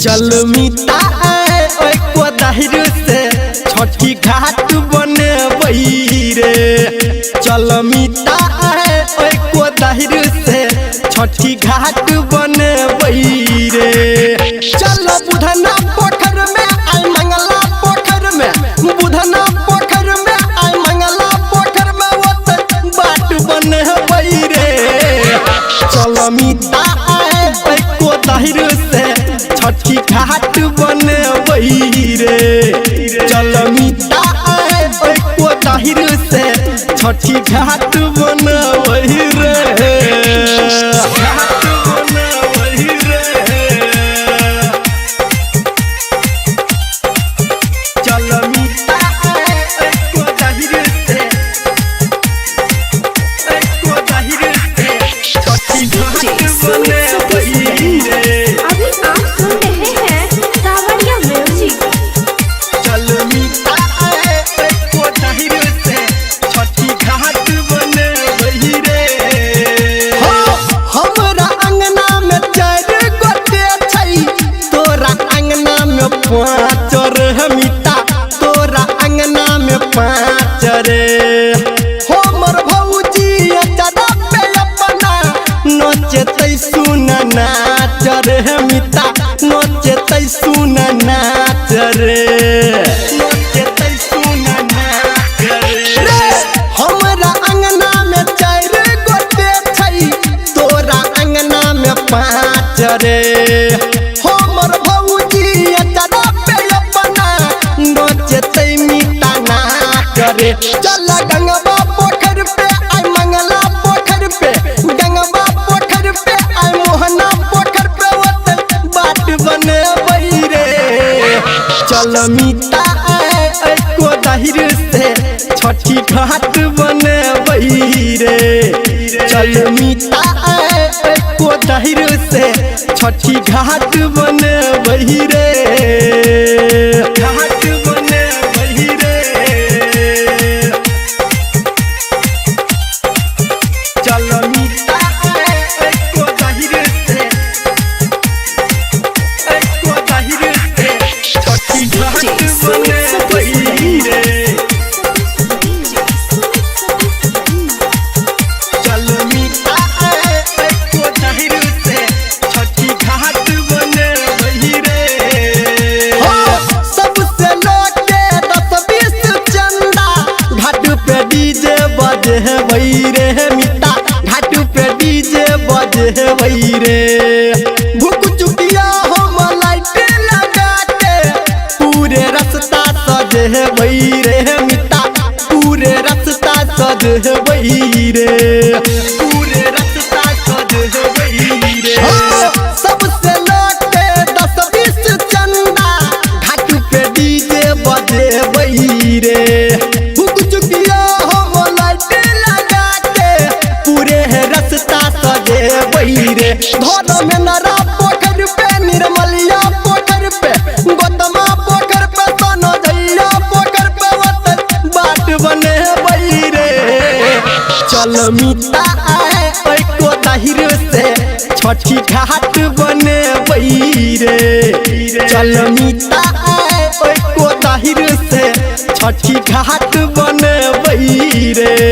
चल मिता को दाहिर से छठी घाट बने रे। चल मिता को दाहिर से छठी घाट बने रे। चल बुधना पोखर में आई मंगला पोखर में, बुधना पोखर में आई मंगला पोखर में वो बाट बने रे। चल मिता को दाहिर से छठी घाट बने रे। चल मिता को दाहिर से छठी घाट बने रे। पाँच रे मिता तोरा अंगना में पाँच रे। हमर भौजी चदा पे अपना नचते सुन नाच रे मिता, नचते सुन नाच रे, नचते सुन नाच रे। हमरा अंगना में चार गोटे छै तोरा अंगना में पाँच रे। हमर भौजी रे। चल गंगवा पोखर पे आई मंगला पोखर पे, गंगवा पोखर पे आई मोहना पोखर पे बाट बने रे। चल मिता को दाहिर से छठी घाट बने रे। चल मिता को दाहिर से छठी घाट बने रे। घाट बने रे। चल मिता को दाहिर से छठी घाट बने रे। चल मिता को दाहिर से छठी घाट बने रे। सबसे लोटे 10-20 चंदा घाट पे डीजे बजे रे मिता, घाट पे डीजे बजे रे। भूख चुकिया हम लाइट लगा के पूरे रास्ता सजे रे मिता, पूरे रास्ता सजे रे, पूरे रास्ता सजे रे। सबसे लोटे 10-20 चंदा घाट पे डीजे बजे रे। भूख चुकिया हम लाइट लगा के पूरे रास्ता सजे रे। धोर में नरा पोखर पे, निर्मलिया पोखर पे, गोतमा पोखर पे, सोनजैया पोखर पे बाट बने रे। चल मिता को दाहिर से छठी घाट बने रे। चल मिता को दाहिर से छठी घाट बने रे।